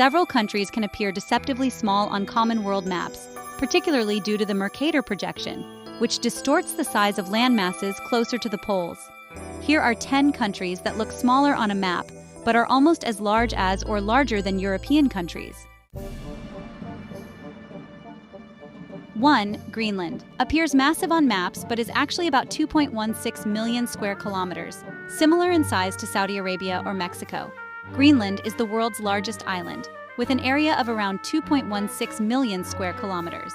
Several countries can appear deceptively small on common world maps, particularly due to the Mercator projection, which distorts the size of landmasses closer to the poles. Here are 10 countries that look smaller on a map, but are almost as large as or larger than European countries. 1. Greenland. Appears massive on maps, but is actually about 2.16 million square kilometers, similar in size to Saudi Arabia or Mexico. Greenland is the world's largest island, with an area of around 2.16 million square kilometers.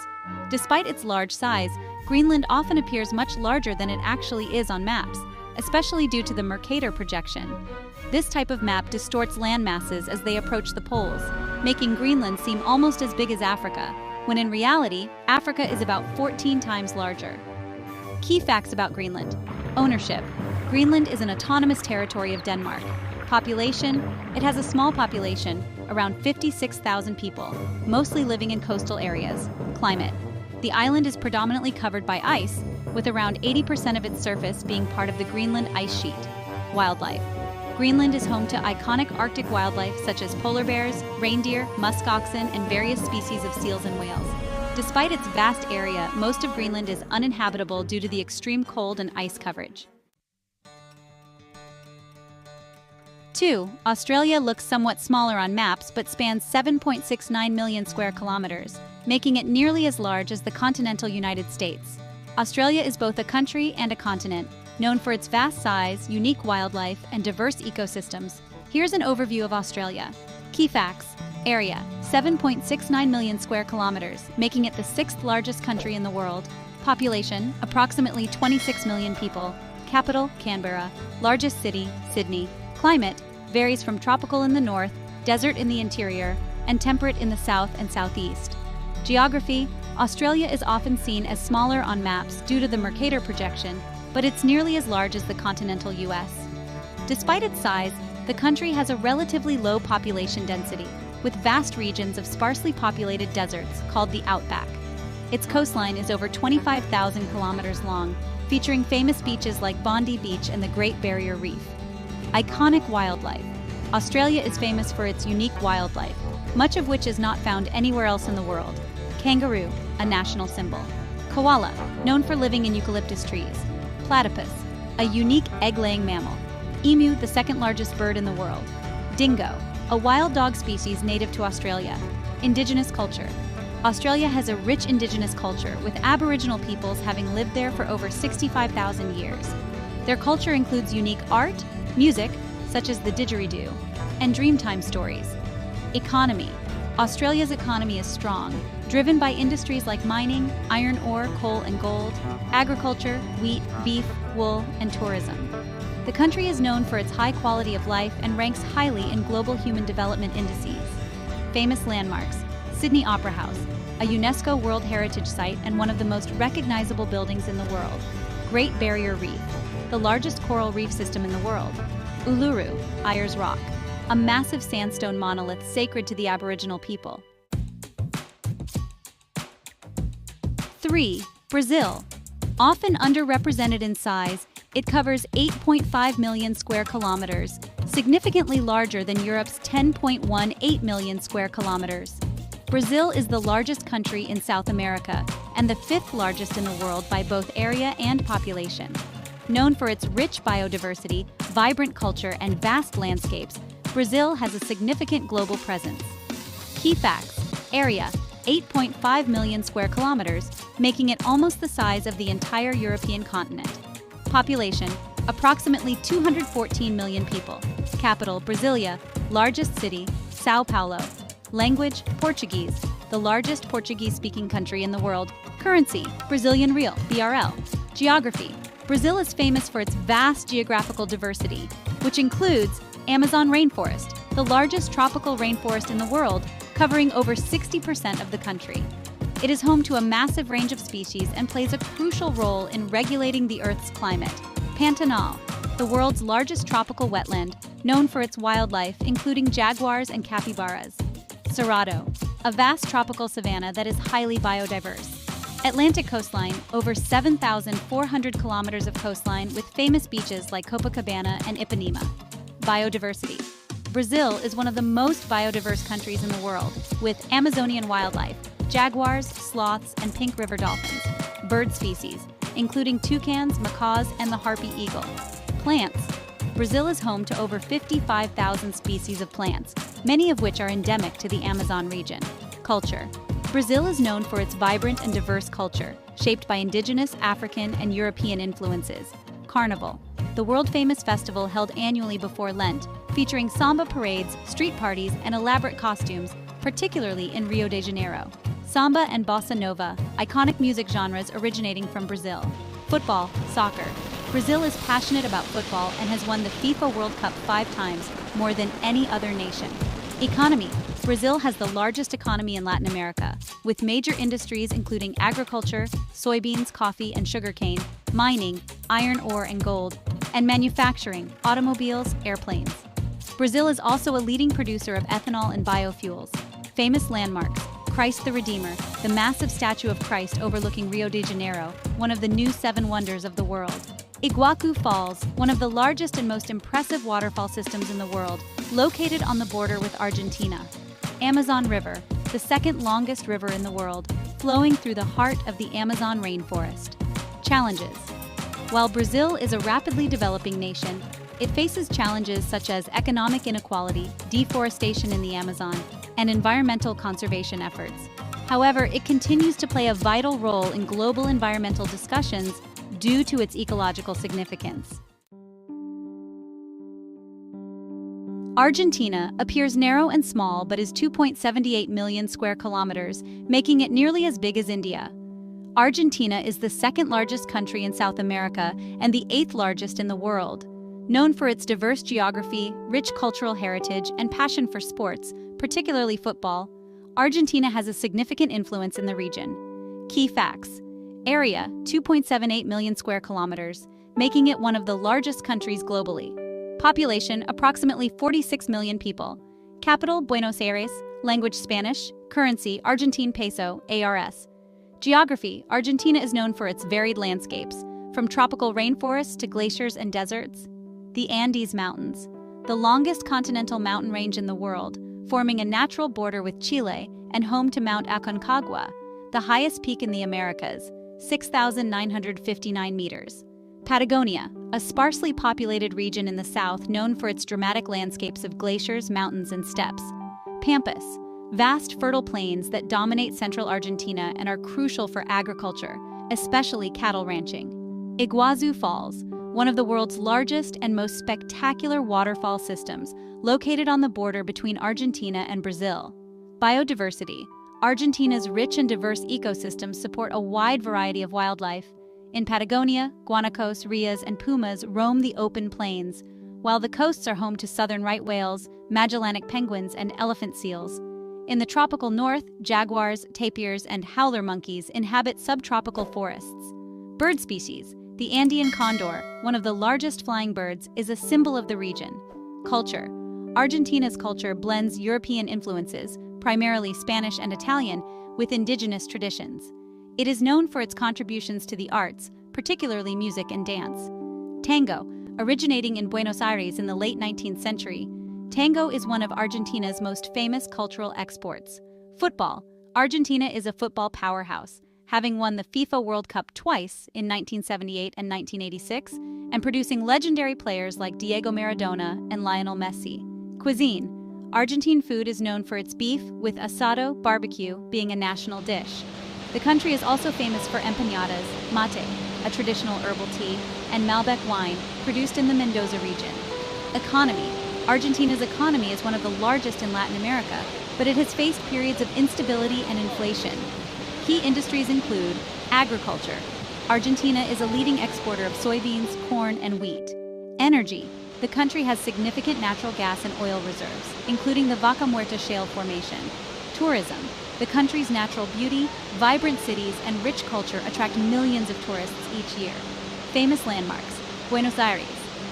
Despite its large size, Greenland often appears much larger than it actually is on maps, especially due to the Mercator projection. This type of map distorts landmasses as they approach the poles, making Greenland seem almost as big as Africa, when in reality, Africa is about 14 times larger. Key facts about Greenland. Ownership. Greenland is an autonomous territory of Denmark. Population. It has a small population, around 56,000 people, mostly living in coastal areas. Climate. The island is predominantly covered by ice, with around 80% of its surface being part of the Greenland ice sheet. Wildlife. Greenland is home to iconic Arctic wildlife such as polar bears, reindeer, musk oxen, and various species of seals and whales. Despite its vast area, most of Greenland is uninhabitable due to the extreme cold and ice coverage. 2. Australia looks somewhat smaller on maps but spans 7.69 million square kilometers, making it nearly as large as the continental United States. Australia is both a country and a continent, known for its vast size, unique wildlife, and diverse ecosystems. Here's an overview of Australia. Key facts. Area: 7.69 million square kilometers, making it the 6th largest country in the world. Population: approximately 26 million people. Capital: Canberra. Largest city: Sydney. Climate: varies from tropical in the north, desert in the interior, and temperate in the south and southeast. Geography: Australia is often seen as smaller on maps due to the Mercator projection, but it's nearly as large as the continental US. Despite its size, the country has a relatively low population density, with vast regions of sparsely populated deserts called the outback. Its coastline is over 25,000 kilometers long, featuring famous beaches like Bondi Beach and the Great Barrier Reef. Iconic wildlife. Australia is famous for its unique wildlife, much of which is not found anywhere else in the world. Kangaroo, a national symbol. Koala, known for living in eucalyptus trees. Platypus, a unique egg-laying mammal. Emu, the 2nd largest bird in the world. Dingo, a wild dog species native to Australia. Indigenous culture. Australia has a rich indigenous culture, with Aboriginal peoples having lived there for over 65,000 years. Their culture includes unique art, music, such as the didgeridoo, and Dreamtime stories. Economy. Australia's economy is strong, driven by industries like mining, iron ore, coal and gold, agriculture, wheat, beef, wool, and tourism. The country is known for its high quality of life and ranks highly in global human development indices. Famous landmarks: Sydney Opera House, a UNESCO World Heritage Site and one of the most recognizable buildings in the world. Great Barrier Reef, the largest coral reef system in the world. Uluru, Ayers Rock, a massive sandstone monolith sacred to the Aboriginal people. 3. Brazil. Often underrepresented in size, it covers 8.5 million square kilometers, significantly larger than Europe's 10.18 million square kilometers. Brazil is the largest country in South America and the 5th largest in the world by both area and population. Known for its rich biodiversity, vibrant culture, and vast landscapes, Brazil has a significant global presence. Key facts. Area: 8.5 million square kilometers, making it almost the size of the entire European continent. Population: approximately 214 million people. Capital: Brasilia. Largest city: São Paulo. Language: Portuguese, the largest Portuguese-speaking country in the world. Currency: Brazilian real, BRL. Geography: Brazil is famous for its vast geographical diversity, which includes Amazon rainforest, the largest tropical rainforest in the world, covering over 60% of the country. It is home to a massive range of species and plays a crucial role in regulating the Earth's climate. Pantanal, the world's largest tropical wetland, known for its wildlife, including jaguars and capybaras. Cerrado, a vast tropical savanna that is highly biodiverse. Atlantic coastline, over 7,400 kilometers of coastline with famous beaches like Copacabana and Ipanema. Biodiversity. Brazil is one of the most biodiverse countries in the world, with Amazonian wildlife, jaguars, sloths, and pink river dolphins, bird species, including toucans, macaws, and the harpy eagle. Plants. Brazil is home to over 55,000 species of plants, many of which are endemic to the Amazon region. Culture. Brazil is known for its vibrant and diverse culture, shaped by indigenous, African, and European influences. Carnival. The world-famous festival held annually before Lent, featuring samba parades, street parties, and elaborate costumes, particularly in Rio de Janeiro. Samba and bossa nova, iconic music genres originating from Brazil. Football, soccer. Brazil is passionate about football and has won the FIFA World Cup 5 times, more than any other nation. Economy. Brazil has the largest economy in Latin America, with major industries including agriculture, soybeans, coffee, and sugarcane, mining, iron ore and gold, and manufacturing, automobiles, airplanes. Brazil is also a leading producer of ethanol and biofuels. Famous landmarks: Christ the Redeemer, the massive statue of Christ overlooking Rio de Janeiro, one of the new 7 wonders of the world. Iguacu Falls, one of the largest and most impressive waterfall systems in the world, located on the border with Argentina. Amazon River, the second longest river in the world, flowing through the heart of the Amazon rainforest. Challenges. While Brazil is a rapidly developing nation, it faces challenges such as economic inequality, deforestation in the Amazon, and environmental conservation efforts. However, it continues to play a vital role in global environmental discussions due to its ecological significance. Argentina appears narrow and small but is 2.78 million square kilometers, making it nearly as big as India. Argentina is the second largest country in South America and the 8th largest in the world. Known for its diverse geography, rich cultural heritage, and passion for sports, particularly football, Argentina has a significant influence in the region. Key facts. Area: 2.78 million square kilometers, making it one of the largest countries globally. Population: approximately 46 million people. Capital: Buenos Aires. Language: Spanish. Currency: Argentine peso, ARS. Geography: Argentina is known for its varied landscapes, from tropical rainforests to glaciers and deserts. The Andes Mountains, the longest continental mountain range in the world, forming a natural border with Chile and home to Mount Aconcagua, the highest peak in the Americas, 6,959 meters. Patagonia, a sparsely populated region in the south known for its dramatic landscapes of glaciers, mountains, and steppes. Pampas, vast fertile plains that dominate central Argentina and are crucial for agriculture, especially cattle ranching. Iguazu Falls, one of the world's largest and most spectacular waterfall systems, located on the border between Argentina and Brazil. Biodiversity. Argentina's rich and diverse ecosystems support a wide variety of wildlife. In Patagonia, guanacos, rheas, and pumas roam the open plains, while the coasts are home to southern right whales, Magellanic penguins, and elephant seals. In the tropical north, jaguars, tapirs, and howler monkeys inhabit subtropical forests. Bird species. The Andean condor, one of the largest flying birds, is a symbol of the region. Culture. Argentina's culture blends European influences, primarily Spanish and Italian, with indigenous traditions. It is known for its contributions to the arts, particularly music and dance. Tango, originating in Buenos Aires in the late 19th century, tango is one of Argentina's most famous cultural exports. Football. Argentina is a football powerhouse, having won the FIFA World Cup twice in 1978 and 1986, and producing legendary players like Diego Maradona and Lionel Messi. Cuisine. Argentine food is known for its beef, with asado, barbecue, being a national dish. The country is also famous for empanadas, mate, a traditional herbal tea, and Malbec wine, produced in the Mendoza region. Economy. Argentina's economy is one of the largest in Latin America, but it has faced periods of instability and inflation. Key industries include agriculture. Argentina is a leading exporter of soybeans, corn, and wheat. Energy. The country has significant natural gas and oil reserves, including the Vaca Muerta shale formation. Tourism. The country's natural beauty, vibrant cities, and rich culture attract millions of tourists each year. Famous landmarks. Buenos Aires,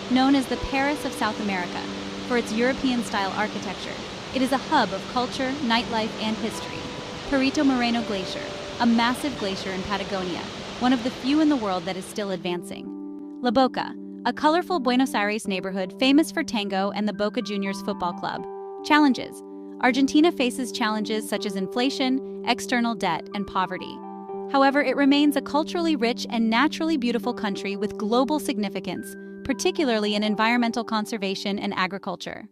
known as the Paris of South America, for its European-style architecture. It is a hub of culture, nightlife, and history. Perito Moreno Glacier, a massive glacier in Patagonia, one of the few in the world that is still advancing. La Boca, a colorful Buenos Aires neighborhood famous for tango and the Boca Juniors football club. Challenges. Argentina faces challenges such as inflation, external debt, and poverty. However, it remains a culturally rich and naturally beautiful country with global significance, particularly in environmental conservation and agriculture.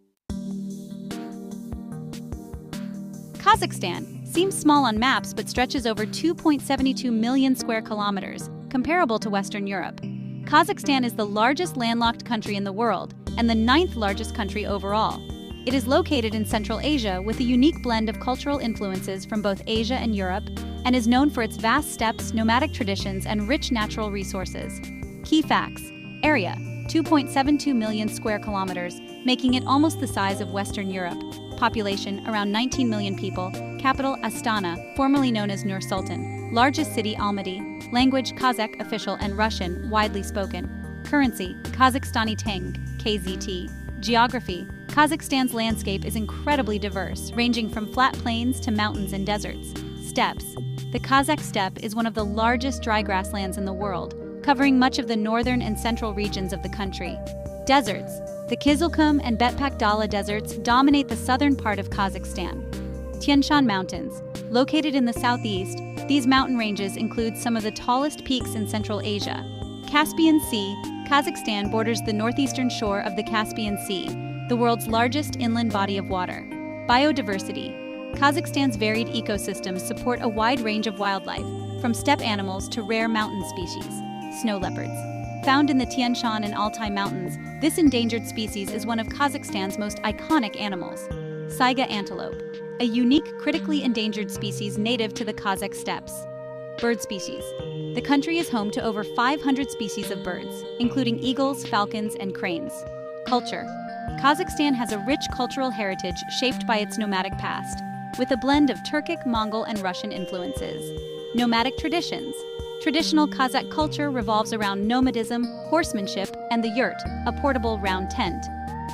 Kazakhstan seems small on maps but stretches over 2.72 million square kilometers, comparable to Western Europe. Kazakhstan is the largest landlocked country in the world and the 9th largest country overall. It is located in Central Asia with a unique blend of cultural influences from both Asia and Europe, and is known for its vast steppes, nomadic traditions, and rich natural resources. Key facts. Area: 2.72 million square kilometers, making it almost the size of Western Europe. Population: around 19 million people. Capital: Astana, formerly known as Nur Sultan. Largest city: Almaty. Language: Kazakh, official, and Russian, widely spoken. Currency: Kazakhstani tenge, KZT. Geography: Kazakhstan's landscape is incredibly diverse, ranging from flat plains to mountains and deserts. Steppes: the Kazakh steppe is one of the largest dry grasslands in the world, covering much of the northern and central regions of the country. Deserts: the Kizilkum and Betpak Dala deserts dominate the southern part of Kazakhstan. Tian Shan Mountains: located in the southeast, these mountain ranges include some of the tallest peaks in Central Asia. Caspian Sea: Kazakhstan borders the northeastern shore of the Caspian Sea, the world's largest inland body of water. Biodiversity: Kazakhstan's varied ecosystems support a wide range of wildlife, from steppe animals to rare mountain species. Snow leopards: found in the Tian Shan and Altai Mountains, this endangered species is one of Kazakhstan's most iconic animals. Saiga antelope: a unique, critically endangered species native to the Kazakh steppes. Bird species: the country is home to over 500 species of birds, including eagles, falcons, and cranes. Culture: Kazakhstan has a rich cultural heritage shaped by its nomadic past, with a blend of Turkic, Mongol, and Russian influences. Nomadic traditions: traditional Kazakh culture revolves around nomadism, horsemanship, and the yurt, a portable round tent.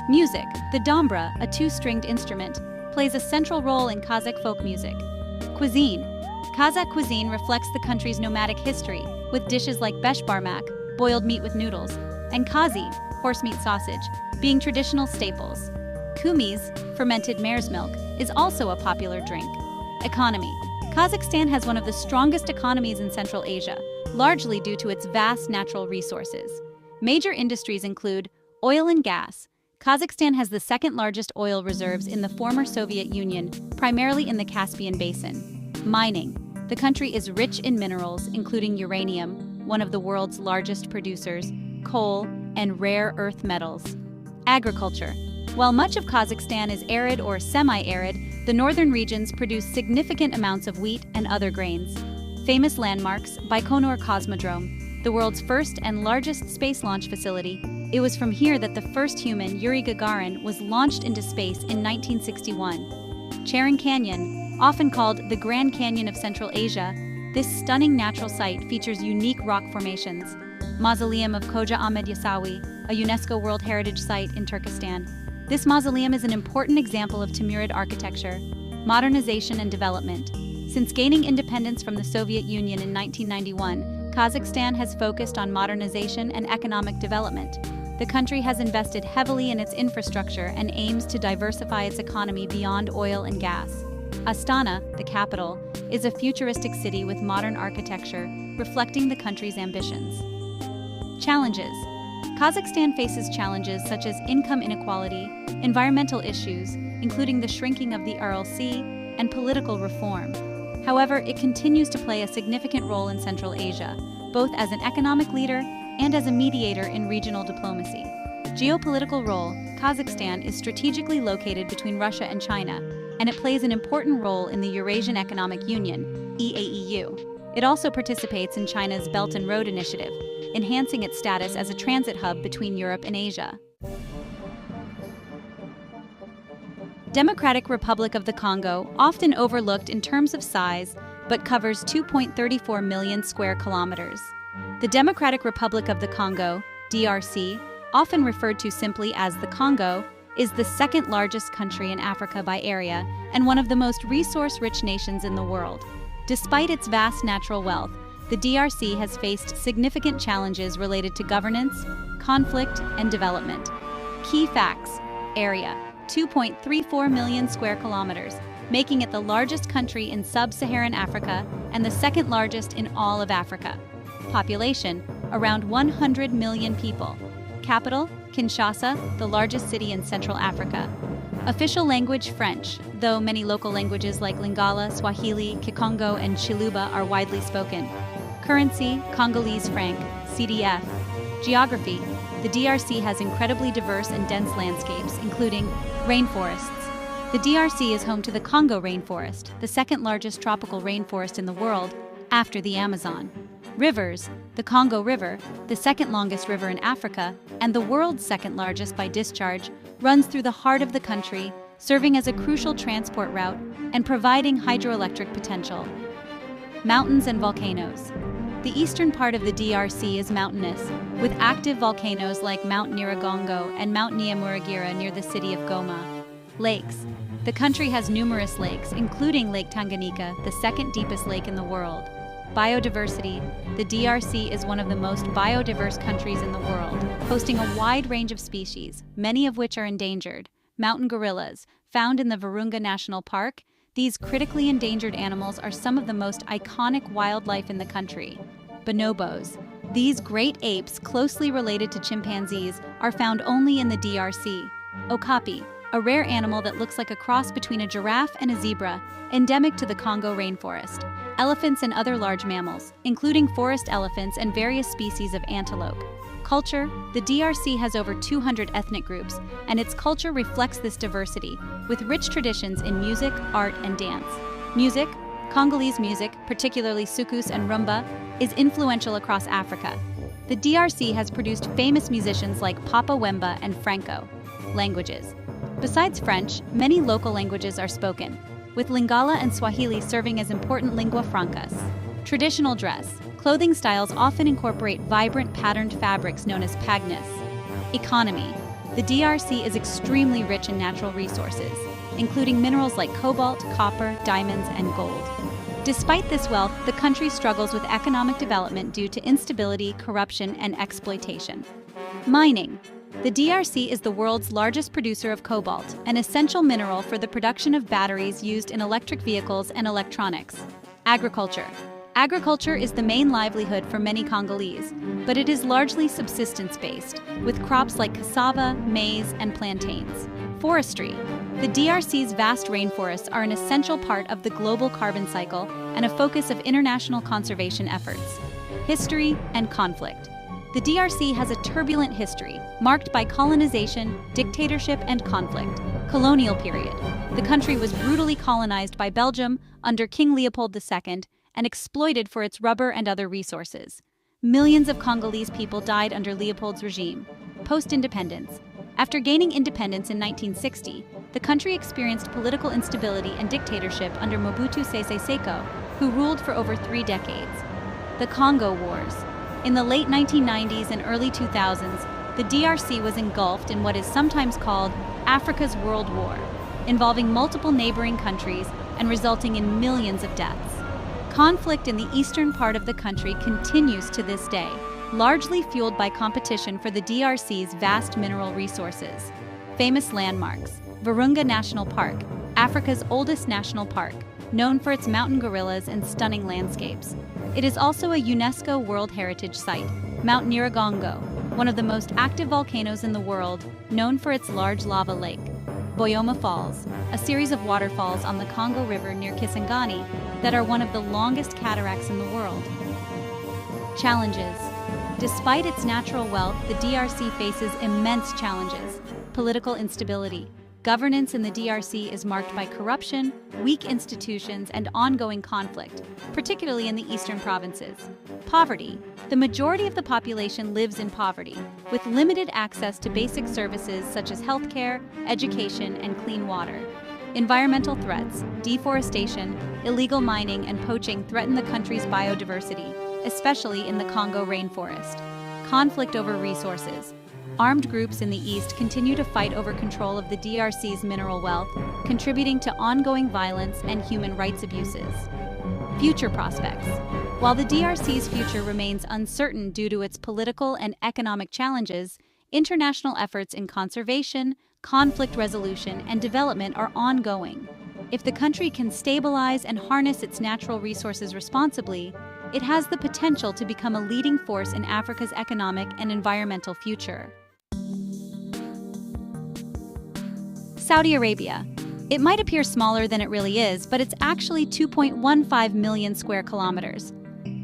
Music: the dombra, a two-stringed instrument, plays a central role in Kazakh folk music. Cuisine: Kazakh cuisine reflects the country's nomadic history, with dishes like beshbarmak, boiled meat with noodles, and kazi, horse-meat sausage, being traditional staples. Kumiz, fermented mare's milk, is also a popular drink. Economy: Kazakhstan has one of the strongest economies in Central Asia, largely due to its vast natural resources. Major industries include oil and gas. Kazakhstan has the second largest oil reserves in the former Soviet Union, primarily in the Caspian Basin. Mining: the country is rich in minerals, including uranium, one of the world's largest producers, coal, and rare earth metals. Agriculture: while much of Kazakhstan is arid or semi-arid, the northern regions produce significant amounts of wheat and other grains. Famous landmarks: Baikonur Cosmodrome, the world's first and largest space launch facility. It was from here that the first human, Yuri Gagarin, was launched into space in 1961. Charin Canyon, often called the Grand Canyon of Central Asia, this stunning natural site features unique rock formations. Mausoleum of Khoja Ahmed Yasawi, a UNESCO World Heritage Site in Turkestan. This mausoleum is an important example of Timurid architecture. Modernization and development: since gaining independence from the Soviet Union in 1991, Kazakhstan has focused on modernization and economic development. The country has invested heavily in its infrastructure and aims to diversify its economy beyond oil and gas. Astana, the capital, is a futuristic city with modern architecture, reflecting the country's ambitions. Challenges: Kazakhstan faces challenges such as income inequality, environmental issues, including the shrinking of the Aral Sea, and political reform. However, it continues to play a significant role in Central Asia, both as an economic leader and as a mediator in regional diplomacy. Geopolitical role: Kazakhstan is strategically located between Russia and China, and it plays an important role in the Eurasian Economic Union, EAEU. It also participates in China's Belt and Road Initiative, enhancing its status as a transit hub between Europe and Asia. Democratic Republic of the Congo, often overlooked in terms of size, but covers 2.34 million square kilometers. The Democratic Republic of the Congo, DRC, often referred to simply as the Congo, is the second largest country in Africa by area and one of the most resource-rich nations in the world. Despite its vast natural wealth, the DRC has faced significant challenges related to governance, conflict, and development. Key facts: area, 2.34 million square kilometers, making it the largest country in sub-Saharan Africa and the second largest in all of Africa. Population, around 100 million people. Capital, Kinshasa, the largest city in Central Africa. Official language, French, though many local languages like Lingala, Swahili, Kikongo, and Chiluba are widely spoken. Currency, Congolese franc, CDF. Geography, the DRC has incredibly diverse and dense landscapes, including rainforests. The DRC is home to the Congo rainforest, the second largest tropical rainforest in the world, after the Amazon. Rivers, the Congo River, the second longest river in Africa, and the world's second largest by discharge, runs through the heart of the country, serving as a crucial transport route and providing hydroelectric potential. Mountains and volcanoes. The eastern part of the DRC is mountainous, with active volcanoes like Mount Nyiragongo and Mount Nyamuragira near the city of Goma. Lakes. The country has numerous lakes, including Lake Tanganyika, the second deepest lake in the world. Biodiversity. The DRC is one of the most biodiverse countries in the world, hosting a wide range of species, many of which are endangered. Mountain gorillas, found in the Virunga National Park, these critically endangered animals are some of the most iconic wildlife in the country. Bonobos. These great apes, closely related to chimpanzees, are found only in the DRC. Okapi, a rare animal that looks like a cross between a giraffe and a zebra, endemic to the Congo rainforest. Elephants and other large mammals, including forest elephants and various species of antelope. Culture. The DRC has over 200 ethnic groups, and its culture reflects this diversity, with rich traditions in music, art, and dance. Music. Congolese music, particularly soukous and rumba, is influential across Africa. The DRC has produced famous musicians like Papa Wemba and Franco. Languages. Besides French, many local languages are spoken, with Lingala and Swahili serving as important lingua francas. Traditional dress. Clothing styles often incorporate vibrant patterned fabrics known as pagnus. Economy. The DRC is extremely rich in natural resources, including minerals like cobalt, copper, diamonds, and gold. Despite this wealth, the country struggles with economic development due to instability, corruption, and exploitation. Mining. The DRC is the world's largest producer of cobalt, an essential mineral for the production of batteries used in electric vehicles and electronics. Agriculture. Agriculture is the main livelihood for many Congolese, but it is largely subsistence-based, with crops like cassava, maize, and plantains. Forestry. The DRC's vast rainforests are an essential part of the global carbon cycle and a focus of international conservation efforts. History and conflict. The DRC has a turbulent history, marked by colonization, dictatorship, and conflict. Colonial period. The country was brutally colonized by Belgium under King Leopold II and exploited for its rubber and other resources. Millions of Congolese people died under Leopold's regime. Post-independence. After gaining independence in 1960, the country experienced political instability and dictatorship under Mobutu Sese Seko, who ruled for over 3 decades. The Congo Wars. In the late 1990s and early 2000s, the DRC was engulfed in what is sometimes called Africa's World War, involving multiple neighboring countries and resulting in millions of deaths. Conflict in the eastern part of the country continues to this day, largely fueled by competition for the DRC's vast mineral resources. Famous landmarks. Virunga National Park, Africa's oldest national park, known for its mountain gorillas and stunning landscapes. It is also a UNESCO World Heritage Site. Mount Nyiragongo, one of the most active volcanoes in the world, known for its large lava lake. Boyoma Falls, a series of waterfalls on the Congo River near Kisangani that are one of the longest cataracts in the world. Challenges. Despite its natural wealth, the DRC faces immense challenges. Political instability. Governance in the DRC is marked by corruption, weak institutions, and ongoing conflict, particularly in the eastern provinces. Poverty. The majority of the population lives in poverty, with limited access to basic services such as healthcare, education, and clean water. Environmental threats, deforestation, illegal mining, and poaching threaten the country's biodiversity, especially in the Congo rainforest. Conflict over resources. Armed groups in the east continue to fight over control of the DRC's mineral wealth, contributing to ongoing violence and human rights abuses. Future prospects. While the DRC's future remains uncertain due to its political and economic challenges, international efforts in conservation, conflict resolution, and development are ongoing. If the country can stabilize and harness its natural resources responsibly, it has the potential to become a leading force in Africa's economic and environmental future. Saudi Arabia. It might appear smaller than it really is, but it's actually 2.15 million square kilometers.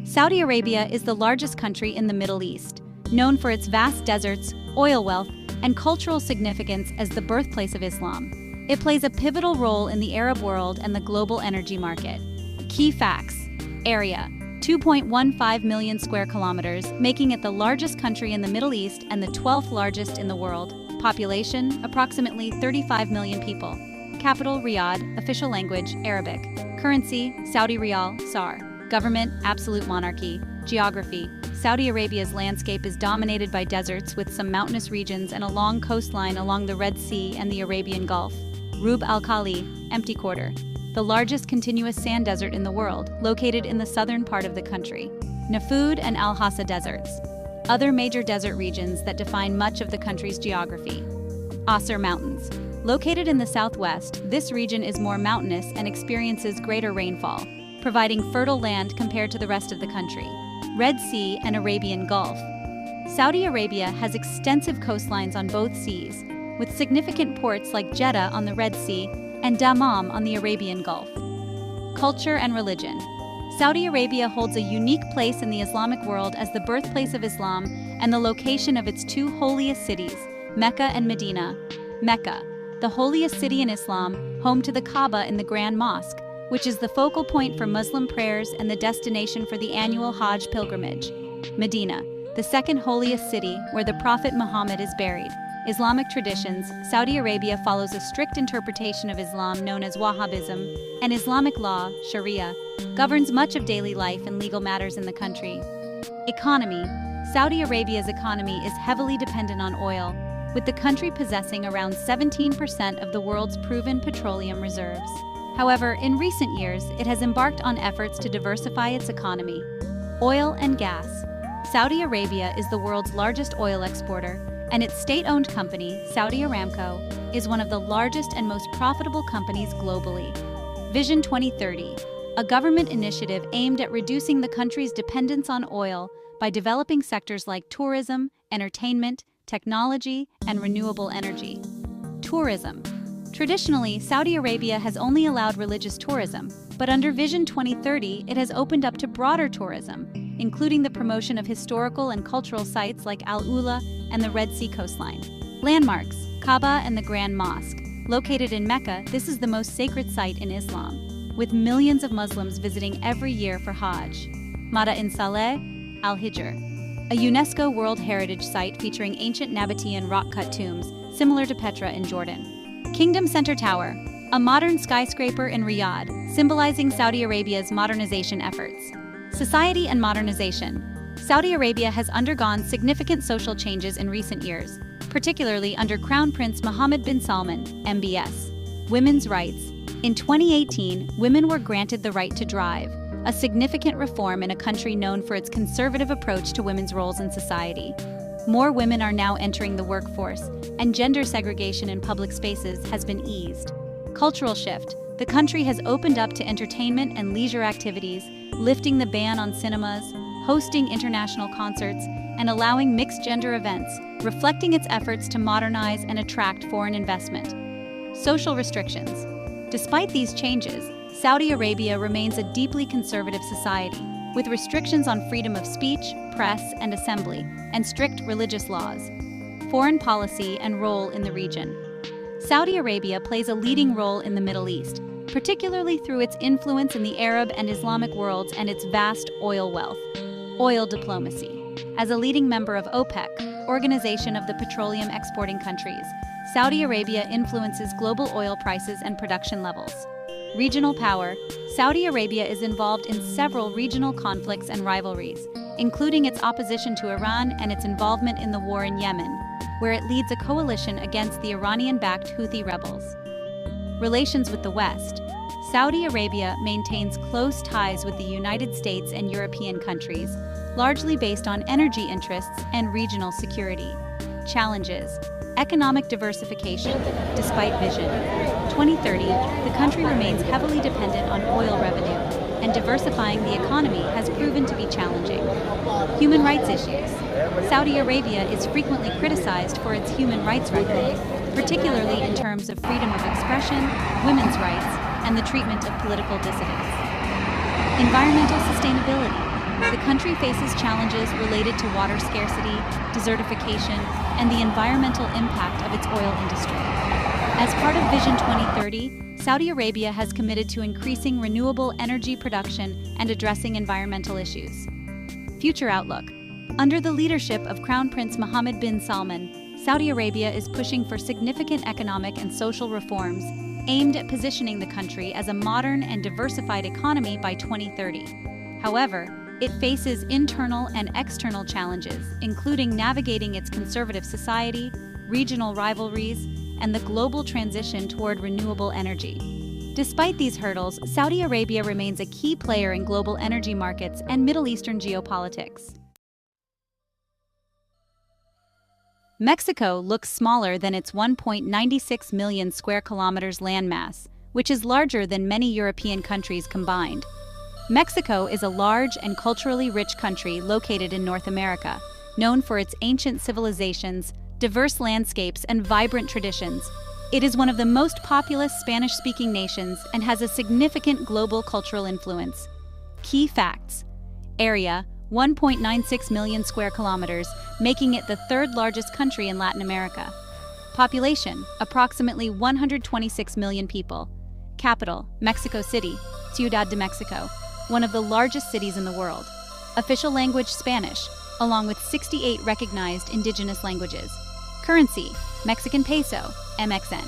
Saudi Arabia is the largest country in the Middle East, known for its vast deserts, oil wealth, and cultural significance as the birthplace of Islam. It plays a pivotal role in the Arab world and the global energy market. Key facts. Area: 2.15 million square kilometers, making it the largest country in the Middle East and the 12th largest in the world. Population: approximately 35 million people. Capital: Riyadh. Official language: Arabic. Currency: Saudi Riyal, SAR. Government: absolute monarchy. Geography: Saudi Arabia's landscape is dominated by deserts with some mountainous regions and a long coastline along the Red Sea and the Arabian Gulf. Rub al-Khali, empty quarter. The largest continuous sand desert in the world, located in the southern part of the country. Nafud and Al-Hassa deserts. Other major desert regions that define much of the country's geography. Asir Mountains. Located in the southwest, this region is more mountainous and experiences greater rainfall, providing fertile land compared to the rest of the country. Red Sea and Arabian Gulf. Saudi Arabia has extensive coastlines on both seas, with significant ports like Jeddah on the Red Sea and Dammam on the Arabian Gulf. Culture and religion. Saudi Arabia holds a unique place in the Islamic world as the birthplace of Islam and the location of its two holiest cities, Mecca and Medina. Mecca, the holiest city in Islam, home to the Kaaba in the Grand Mosque, which is the focal point for Muslim prayers and the destination for the annual Hajj pilgrimage. Medina, the second holiest city where the Prophet Muhammad is buried. Islamic traditions. Saudi Arabia follows a strict interpretation of Islam known as Wahhabism, and Islamic law, Sharia, governs much of daily life and legal matters in the country. Economy. Saudi Arabia's economy is heavily dependent on oil, with the country possessing around 17% of the world's proven petroleum reserves. However, in recent years, it has embarked on efforts to diversify its economy. Oil and gas. Saudi Arabia is the world's largest oil exporter, and its state-owned company, Saudi Aramco, is one of the largest and most profitable companies globally. Vision 2030, a government initiative aimed at reducing the country's dependence on oil by developing sectors like tourism, entertainment, technology, and renewable energy. Tourism. Traditionally, Saudi Arabia has only allowed religious tourism, but under Vision 2030, it has opened up to broader tourism, including the promotion of historical and cultural sites like Al-Ula and the Red Sea coastline. Landmarks. Kaaba and the Grand Mosque. Located in Mecca, this is the most sacred site in Islam, with millions of Muslims visiting every year for Hajj. Ma'in Saleh, Al-Hijr, a UNESCO World Heritage Site featuring ancient Nabatean rock-cut tombs, similar to Petra in Jordan. Kingdom Center Tower, a modern skyscraper in Riyadh, symbolizing Saudi Arabia's modernization efforts. Society and modernization. Saudi Arabia has undergone significant social changes in recent years, particularly under Crown Prince Mohammed bin Salman, MBS. Women's rights. In 2018, women were granted the right to drive, a significant reform in a country known for its conservative approach to women's roles in society. More women are now entering the workforce, and gender segregation in public spaces has been eased. Cultural shift. The country has opened up to entertainment and leisure activities, lifting the ban on cinemas, hosting international concerts, and allowing mixed-gender events, reflecting its efforts to modernize and attract foreign investment. Social restrictions. Despite these changes, Saudi Arabia remains a deeply conservative society, with restrictions on freedom of speech, press, and assembly, and strict religious laws. Foreign policy and role in the region. Saudi Arabia plays a leading role in the Middle East, particularly through its influence in the Arab and Islamic worlds and its vast oil wealth. Oil diplomacy. As a leading member of OPEC, Organization of the Petroleum Exporting Countries, Saudi Arabia influences global oil prices and production levels. Regional power. Saudi Arabia is involved in several regional conflicts and rivalries, including its opposition to Iran and its involvement in the war in Yemen, where it leads a coalition against the Iranian-backed Houthi rebels. Relations with the West. Saudi Arabia maintains close ties with the United States and European countries, largely based on energy interests and regional security. Challenges: economic diversification, despite Vision 2030, the country remains heavily dependent on oil revenue, and diversifying the economy has proven to be challenging. Human rights issues. Saudi Arabia is frequently criticized for its human rights record, particularly in terms of freedom of expression, women's rights, and the treatment of political dissidents. Environmental sustainability. The country faces challenges related to water scarcity, desertification, and the environmental impact of its oil industry. As part of Vision 2030, Saudi Arabia has committed to increasing renewable energy production and addressing environmental issues. Future outlook. Under the leadership of Crown Prince Mohammed bin Salman, Saudi Arabia is pushing for significant economic and social reforms aimed at positioning the country as a modern and diversified economy by 2030. However, it faces internal and external challenges, including navigating its conservative society, regional rivalries, and the global transition toward renewable energy. Despite these hurdles, Saudi Arabia remains a key player in global energy markets and Middle Eastern geopolitics. Mexico looks smaller than its 1.96 million square kilometers landmass, which is larger than many European countries combined. Mexico is a large and culturally rich country located in North America, known for its ancient civilizations, diverse landscapes, and vibrant traditions. It is one of the most populous Spanish-speaking nations and has a significant global cultural influence. Key facts. Area: 1.96 million square kilometers, making it the third largest country in Latin America. Population: approximately 126 million people. Capital: Mexico City, Ciudad de Mexico, one of the largest cities in the world. Official language: Spanish, along with 68 recognized indigenous languages. Currency: Mexican peso, MXN.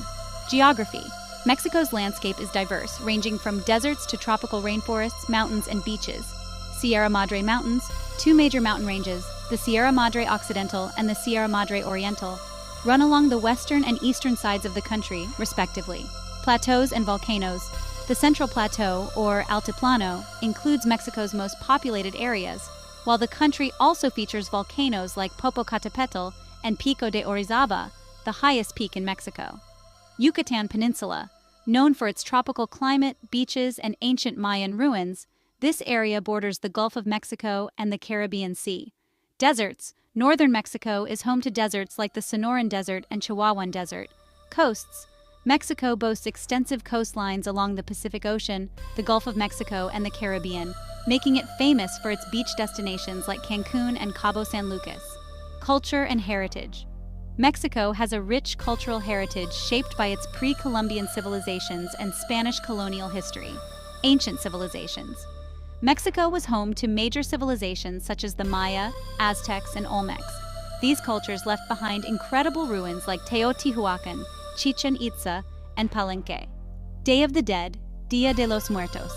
Geography: Mexico's landscape is diverse, ranging from deserts to tropical rainforests, mountains, and beaches. Sierra Madre Mountains, two major mountain ranges, the Sierra Madre Occidental and the Sierra Madre Oriental, run along the western and eastern sides of the country, respectively. Plateaus and volcanoes. The Central Plateau, or Altiplano, includes Mexico's most populated areas, while the country also features volcanoes like Popocatépetl and Pico de Orizaba, the highest peak in Mexico. Yucatan Peninsula. Known for its tropical climate, beaches, and ancient Mayan ruins, this area borders the Gulf of Mexico and the Caribbean Sea. Deserts. Northern Mexico is home to deserts like the Sonoran Desert and Chihuahuan Desert. Coasts. Mexico boasts extensive coastlines along the Pacific Ocean, the Gulf of Mexico, and the Caribbean, making it famous for its beach destinations like Cancun and Cabo San Lucas. Culture and heritage. Mexico has a rich cultural heritage shaped by its pre-Columbian civilizations and Spanish colonial history. Ancient civilizations. Mexico was home to major civilizations such as the Maya, Aztecs, and Olmecs. These cultures left behind incredible ruins like Teotihuacan, Chichen Itza, and Palenque. Day of the Dead, Dia de los Muertos.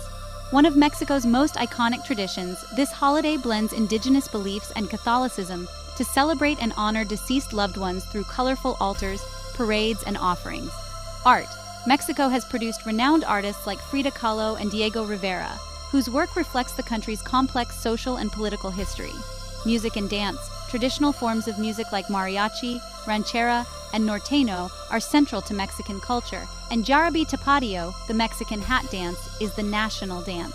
One of Mexico's most iconic traditions, this holiday blends indigenous beliefs and Catholicism to celebrate and honor deceased loved ones through colorful altars, parades, and offerings. Art. Mexico has produced renowned artists like Frida Kahlo and Diego Rivera, whose work reflects the country's complex social and political history. Music and dance. Traditional forms of music like mariachi, ranchera, and norteño are central to Mexican culture, and Jarabe Tapatío, the Mexican hat dance, is the national dance.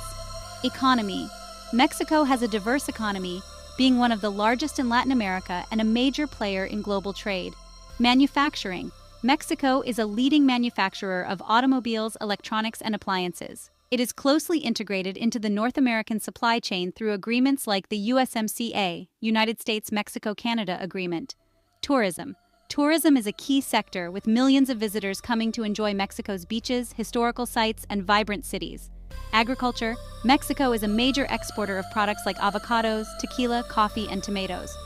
Economy. Mexico has a diverse economy, being one of the largest in Latin America and a major player in global trade. Manufacturing. Mexico is a leading manufacturer of automobiles, electronics, and appliances. It is closely integrated into the North American supply chain through agreements like the USMCA, United States-Mexico-Canada Agreement. Tourism. Tourism is a key sector, with millions of visitors coming to enjoy Mexico's beaches, historical sites, and vibrant cities. Agriculture. Mexico is a major exporter of products like avocados, tequila, coffee, and tomatoes.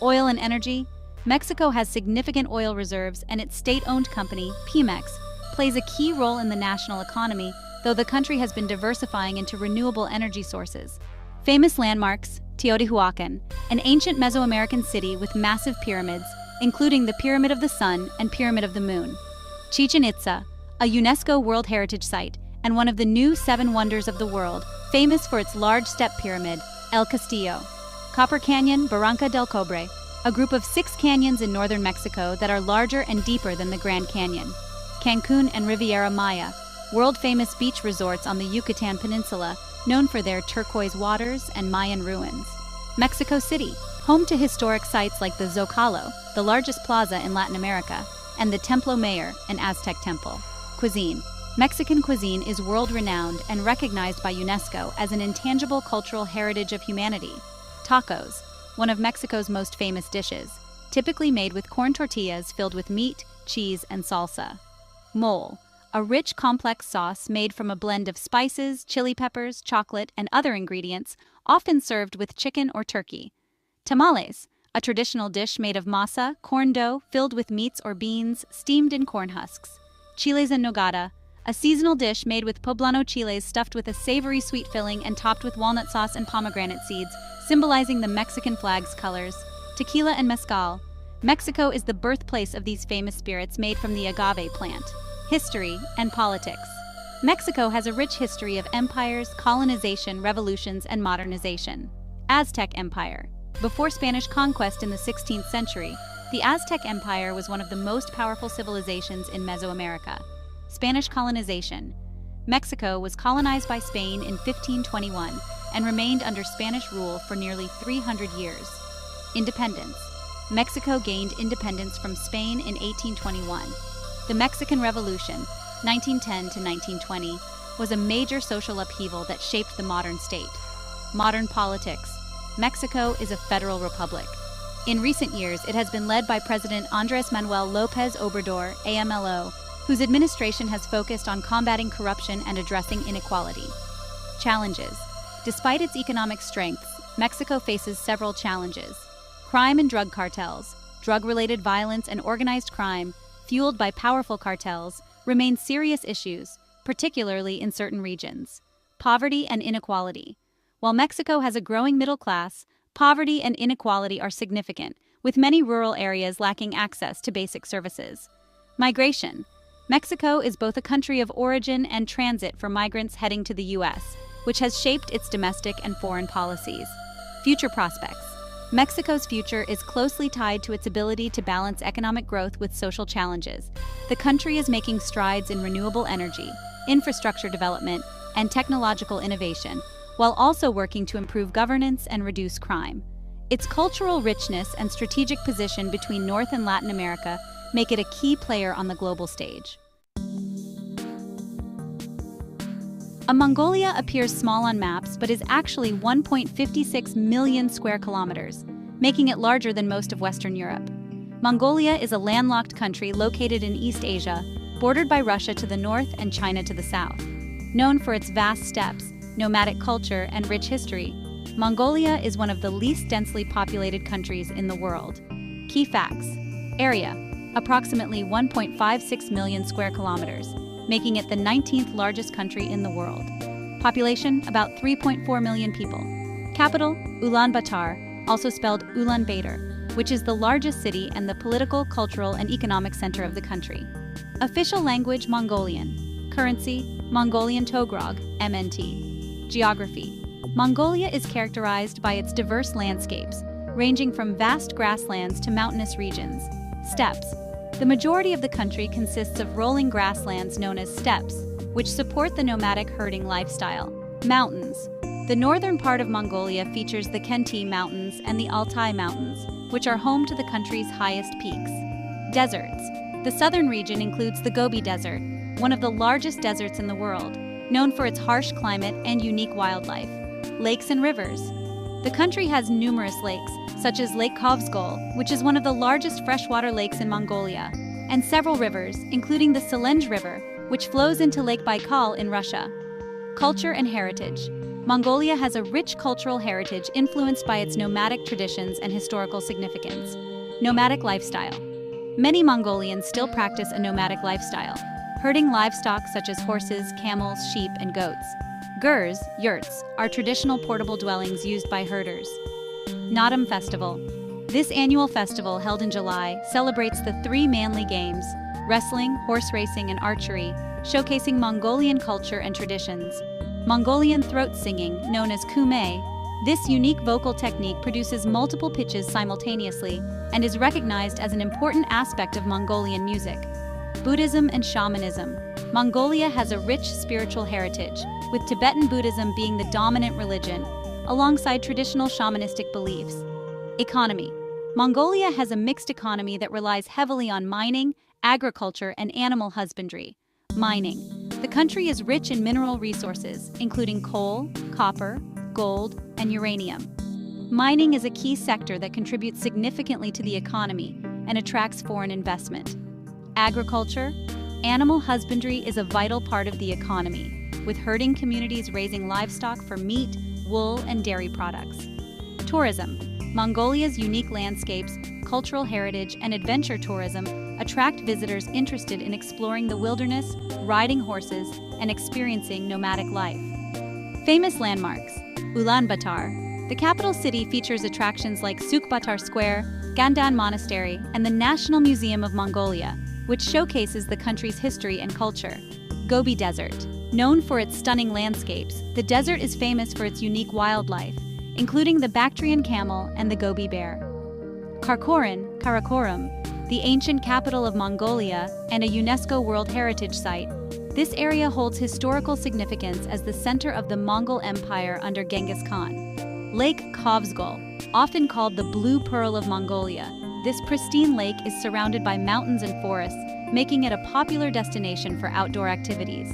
Oil and energy. Mexico has significant oil reserves, and its state-owned company, Pemex, plays a key role in the national economy, though the country has been diversifying into renewable energy sources. Famous landmarks. Teotihuacan, an ancient Mesoamerican city with massive pyramids, including the Pyramid of the Sun and Pyramid of the Moon. Chichen Itza, a UNESCO World Heritage Site, and one of the new 7 wonders of the world, famous for its large step pyramid, El Castillo. Copper Canyon, Barranca del Cobre, a group of 6 canyons in northern Mexico that are larger and deeper than the Grand Canyon. Cancun and Riviera Maya, world-famous beach resorts on the Yucatan Peninsula, known for their turquoise waters and Mayan ruins. Mexico City, home to historic sites like the Zocalo, the largest plaza in Latin America, and the Templo Mayor, an Aztec temple. Cuisine. Mexican cuisine is world-renowned and recognized by UNESCO as an intangible cultural heritage of humanity. Tacos, one of Mexico's most famous dishes, typically made with corn tortillas filled with meat, cheese, and salsa. Mole, a rich, complex sauce made from a blend of spices, chili peppers, chocolate, and other ingredients, often served with chicken or turkey. Tamales, a traditional dish made of masa, corn dough, filled with meats or beans, steamed in corn husks. Chiles en nogada, a seasonal dish made with poblano chiles stuffed with a savory sweet filling and topped with walnut sauce and pomegranate seeds, symbolizing the Mexican flag's colors. Tequila and mezcal. Mexico is the birthplace of these famous spirits made from the agave plant. History and politics. Mexico has a rich history of empires, colonization, revolutions, and modernization. Aztec Empire. Before Spanish conquest in the 16th century, the Aztec Empire was one of the most powerful civilizations in Mesoamerica. Spanish colonization. Mexico was colonized by Spain in 1521 and remained under Spanish rule for nearly 300 years. Independence. Mexico gained independence from Spain in 1821. The Mexican Revolution, 1910 to 1920, was a major social upheaval that shaped the modern state. Modern politics. Mexico is a federal republic. In recent years, it has been led by President Andrés Manuel López Obrador, AMLO, whose administration has focused on combating corruption and addressing inequality. Challenges. Despite its economic strengths, Mexico faces several challenges. Crime and drug cartels, drug-related violence and organized crime, fueled by powerful cartels, remain serious issues, particularly in certain regions. Poverty and inequality. While Mexico has a growing middle class, poverty and inequality are significant, with many rural areas lacking access to basic services. Migration. Mexico is both a country of origin and transit for migrants heading to the U.S., which has shaped its domestic and foreign policies. Future prospects. Mexico's future is closely tied to its ability to balance economic growth with social challenges. The country is making strides in renewable energy, infrastructure development, and technological innovation, while also working to improve governance and reduce crime. Its cultural richness and strategic position between North and Latin America make it a key player on the global stage. Mongolia appears small on maps but is actually 1.56 million square kilometers, making it larger than most of Western Europe. Mongolia is a landlocked country located in East Asia, bordered by Russia to the north and China to the south. Known for its vast steppes, nomadic culture, and rich history, Mongolia is one of the least densely populated countries in the world. Key facts. Area: approximately 1.56 million square kilometers, making it the 19th largest country in the world. Population: about 3.4 million people. Capital: Ulaanbaatar, also spelled Ulaanbaatar, which is the largest city and the political, cultural, and economic center of the country. Official language: Mongolian. Currency: Mongolian Togrog, MNT. Geography: Mongolia is characterized by its diverse landscapes, ranging from vast grasslands to mountainous regions. Steppes: the majority of the country consists of rolling grasslands known as steppes, which support the nomadic herding lifestyle. Mountains: the northern part of Mongolia features the Khenti Mountains and the Altai Mountains, which are home to the country's highest peaks. Deserts: the southern region includes the Gobi Desert, one of the largest deserts in the world, known for its harsh climate and unique wildlife. Lakes and rivers: the country has numerous lakes, such as Lake Kovsgol, which is one of the largest freshwater lakes in Mongolia, and several rivers, including the Selenge River, which flows into Lake Baikal in Russia. Culture and heritage: Mongolia has a rich cultural heritage influenced by its nomadic traditions and historical significance. Nomadic lifestyle: many Mongolians still practice a nomadic lifestyle, herding livestock such as horses, camels, sheep, and goats. Gurs, yurts, are traditional portable dwellings used by herders. Naadam Festival: this annual festival held in July celebrates the three manly games, wrestling, horse racing, and archery, showcasing Mongolian culture and traditions. Mongolian throat singing, known as kume. This unique vocal technique produces multiple pitches simultaneously and is recognized as an important aspect of Mongolian music. Buddhism and shamanism. Mongolia has a rich spiritual heritage, with Tibetan Buddhism being the dominant religion, alongside traditional shamanistic beliefs. Economy. Mongolia has a mixed economy that relies heavily on mining, agriculture, and animal husbandry. Mining. The country is rich in mineral resources, including coal, copper, gold, and uranium. Mining is a key sector that contributes significantly to the economy and attracts foreign investment. Agriculture. Animal husbandry is a vital part of the economy, with herding communities raising livestock for meat, wool, and dairy products. Tourism. Mongolia's unique landscapes, cultural heritage, and adventure tourism attract visitors interested in exploring the wilderness, riding horses, and experiencing nomadic life. Famous landmarks. Ulaanbaatar. The capital city features attractions like Sukbatar Square, Gandan Monastery, and the National Museum of Mongolia, which showcases the country's history and culture. Gobi Desert. Known for its stunning landscapes, the desert is famous for its unique wildlife, including the Bactrian camel and the Gobi bear. Karakorum, the ancient capital of Mongolia and a UNESCO World Heritage Site. This area holds historical significance as the center of the Mongol Empire under Genghis Khan. Lake Khövsgöl, often called the Blue Pearl of Mongolia. This pristine lake is surrounded by mountains and forests, making it a popular destination for outdoor activities.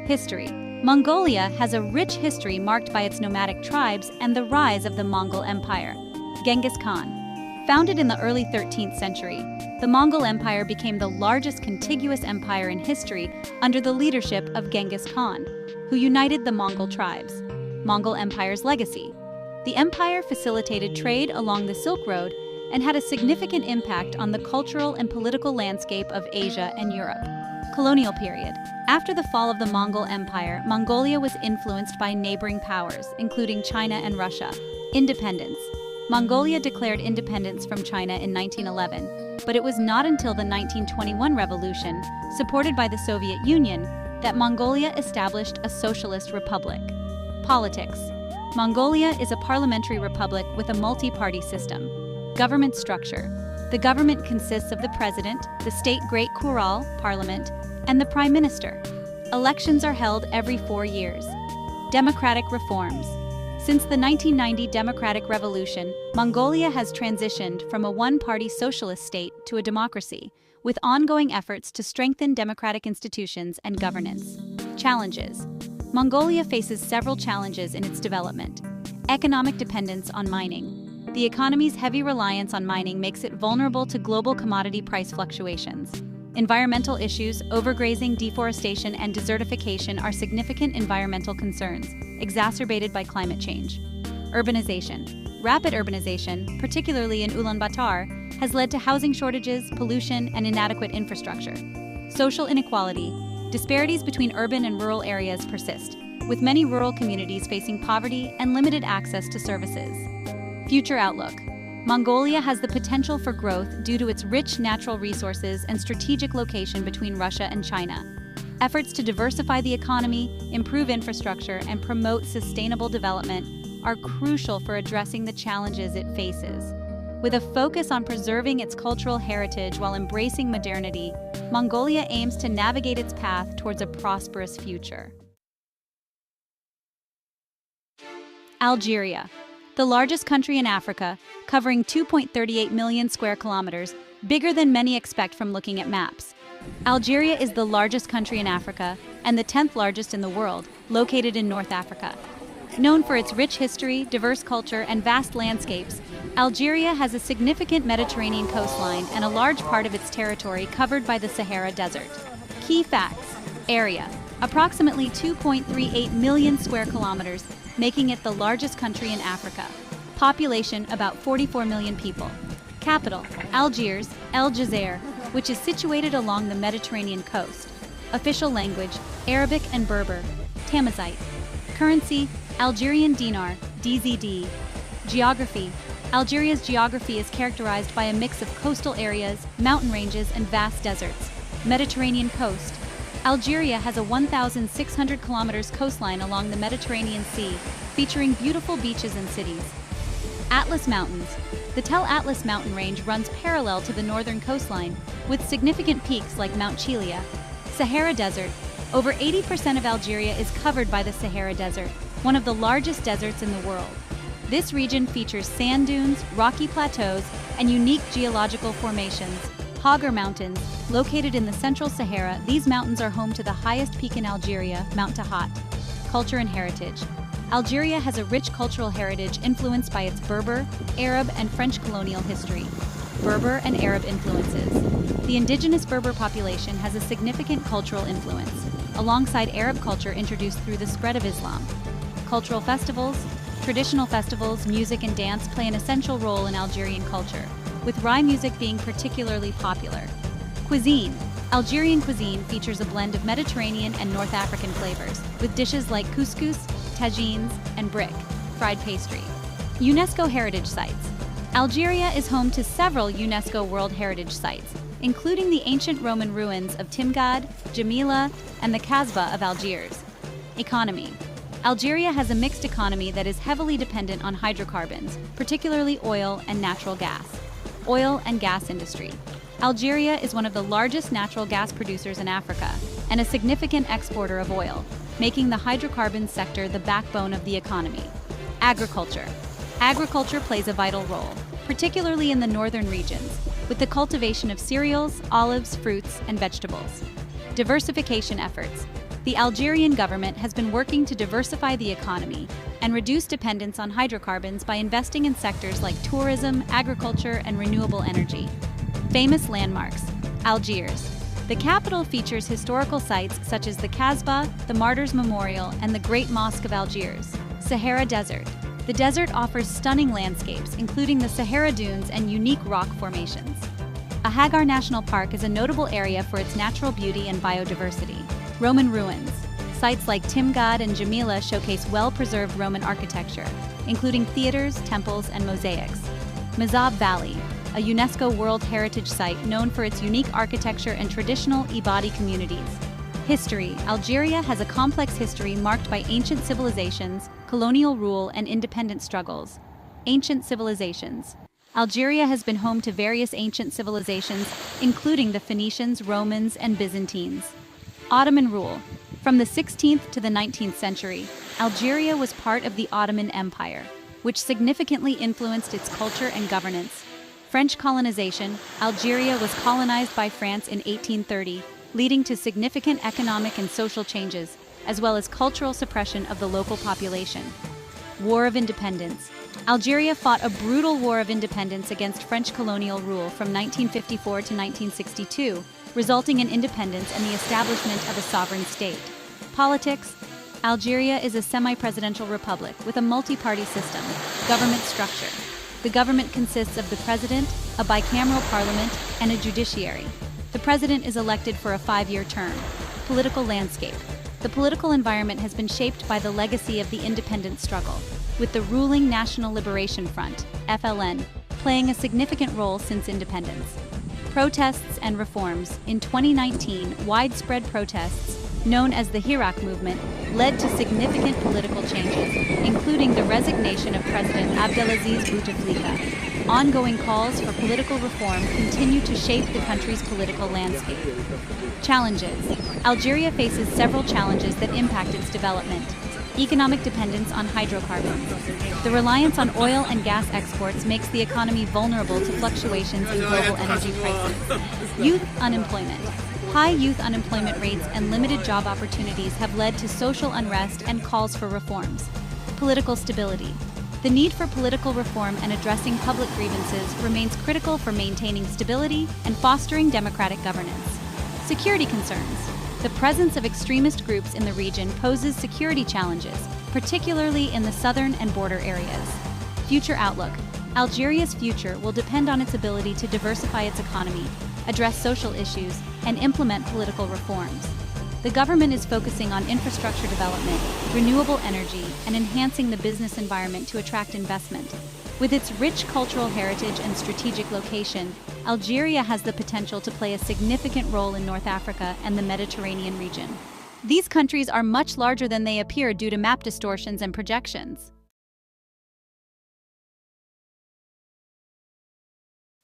History. Mongolia has a rich history marked by its nomadic tribes and the rise of the Mongol Empire. Genghis Khan. Founded in the early 13th century, the Mongol Empire became the largest contiguous empire in history under the leadership of Genghis Khan, who united the Mongol tribes. Mongol Empire's legacy. The empire facilitated trade along the Silk Road and had a significant impact on the cultural and political landscape of Asia and Europe. Colonial period. After the fall of the Mongol Empire, Mongolia was influenced by neighboring powers, including China and Russia. Independence. Mongolia declared independence from China in 1911, but it was not until the 1921 revolution, supported by the Soviet Union, that Mongolia established a socialist republic. Politics. Mongolia is a parliamentary republic with a multi-party system. Government structure. The government consists of the president, the state Great Khural, parliament, and the prime minister. Elections are held every 4 years. Democratic reforms. Since the 1990 Democratic Revolution, Mongolia has transitioned from a one-party socialist state to a democracy, with ongoing efforts to strengthen democratic institutions and governance. Challenges. Mongolia faces several challenges in its development. Economic dependence on mining. The economy's heavy reliance on mining makes it vulnerable to global commodity price fluctuations. Environmental issues, overgrazing, deforestation, and desertification are significant environmental concerns, exacerbated by climate change. Urbanization. Rapid urbanization, particularly in Ulaanbaatar, has led to housing shortages, pollution, and inadequate infrastructure. Social inequality. Disparities between urban and rural areas persist, with many rural communities facing poverty and limited access to services. Future outlook. Mongolia has the potential for growth due to its rich natural resources and strategic location between Russia and China. Efforts to diversify the economy, improve infrastructure, and promote sustainable development are crucial for addressing the challenges it faces. With a focus on preserving its cultural heritage while embracing modernity, Mongolia aims to navigate its path towards a prosperous future. Algeria. The largest country in Africa, covering 2.38 million square kilometers, bigger than many expect from looking at maps. Algeria is the largest country in Africa and the 10th largest in the world, located in North Africa. Known for its rich history, diverse culture, and vast landscapes, Algeria has a significant Mediterranean coastline and a large part of its territory covered by the Sahara Desert. Key facts. Area. Approximately 2.38 million square kilometers, making it the largest country in Africa. Population about 44 million people. Capital, Algiers, El Jazeera, which is situated along the Mediterranean coast. Official language, Arabic and Berber. Tamazight. Currency, Algerian dinar, DZD. Geography. Algeria's geography is characterized by a mix of coastal areas, mountain ranges, and vast deserts. Mediterranean coast. Algeria has a 1,600 kilometers coastline along the Mediterranean Sea, featuring beautiful beaches and cities. Atlas Mountains. The Tel Atlas mountain range runs parallel to the northern coastline, with significant peaks like Mount Chelia. Sahara Desert. Over 80% of Algeria is covered by the Sahara Desert, one of the largest deserts in the world. This region features sand dunes, rocky plateaus, and unique geological formations. Hoggar Mountains. Located in the central Sahara, these mountains are home to the highest peak in Algeria, Mount Tahat. Culture and heritage. Algeria has a rich cultural heritage influenced by its Berber, Arab, and French colonial history. Berber and Arab influences. The indigenous Berber population has a significant cultural influence, alongside Arab culture introduced through the spread of Islam. Cultural festivals. Traditional festivals, music, and dance play an essential role in Algerian culture, with Rai music being particularly popular. Cuisine. Algerian cuisine features a blend of Mediterranean and North African flavors, with dishes like couscous, tagines, and brick, fried pastry. UNESCO heritage sites. Algeria is home to several UNESCO World Heritage Sites, including the ancient Roman ruins of Timgad, Jamila, and the Kasbah of Algiers. Economy. Algeria has a mixed economy that is heavily dependent on hydrocarbons, particularly oil and natural gas. Oil and gas industry. Algeria is one of the largest natural gas producers in Africa and a significant exporter of oil, making the hydrocarbons sector the backbone of the economy. Agriculture. Agriculture plays a vital role, particularly in the northern regions, with the cultivation of cereals, olives, fruits, and vegetables. Diversification efforts. The Algerian government has been working to diversify the economy and reduce dependence on hydrocarbons by investing in sectors like tourism, agriculture, and renewable energy. Famous landmarks. Algiers. The capital features historical sites such as the Kasbah, the Martyrs Memorial, and the Great Mosque of Algiers. Sahara Desert. The desert offers stunning landscapes, including the Sahara Dunes and unique rock formations. Hoggar National Park is a notable area for its natural beauty and biodiversity. Roman ruins. Sites like Timgad and Jamila showcase well-preserved Roman architecture, including theaters, temples, and mosaics. Mazab Valley, a UNESCO World Heritage Site known for its unique architecture and traditional Ibadi communities. History. Algeria has a complex history marked by ancient civilizations, colonial rule, and independent struggles. Ancient civilizations. Algeria has been home to various ancient civilizations, including the Phoenicians, Romans, and Byzantines. Ottoman rule. From the 16th to the 19th century, Algeria was part of the Ottoman Empire, which significantly influenced its culture and governance. French colonization. Algeria was colonized by France in 1830, leading to significant economic and social changes, as well as cultural suppression of the local population. War of Independence. Algeria fought a brutal war of independence against French colonial rule from 1954 to 1962, resulting in independence and the establishment of a sovereign state. Politics. Algeria is a semi-presidential republic with a multi-party system. Government structure. The government consists of the president, a bicameral parliament, and a judiciary. The president is elected for a 5-year term. Political landscape. The political environment has been shaped by the legacy of the independence struggle, with the ruling National Liberation Front, FLN, playing a significant role since independence. Protests and reforms. In 2019, widespread protests, known as the Hirak movement, led to significant political changes, including the resignation of President Abdelaziz Bouteflika. Ongoing calls for political reform continue to shape the country's political landscape. Challenges. Algeria faces several challenges that impact its development. Economic dependence on hydrocarbons. The reliance on oil and gas exports makes the economy vulnerable to fluctuations in global energy prices. Youth unemployment. High youth unemployment rates and limited job opportunities have led to social unrest and calls for reforms. Political stability. The need for political reform and addressing public grievances remains critical for maintaining stability and fostering democratic governance. Security concerns. The presence of extremist groups in the region poses security challenges, particularly in the southern and border areas. Future outlook. Algeria's future will depend on its ability to diversify its economy, address social issues, and implement political reforms. The government is focusing on infrastructure development, renewable energy, and enhancing the business environment to attract investment. With its rich cultural heritage and strategic location, Algeria has the potential to play a significant role in North Africa and the Mediterranean region. These countries are much larger than they appear due to map distortions and projections.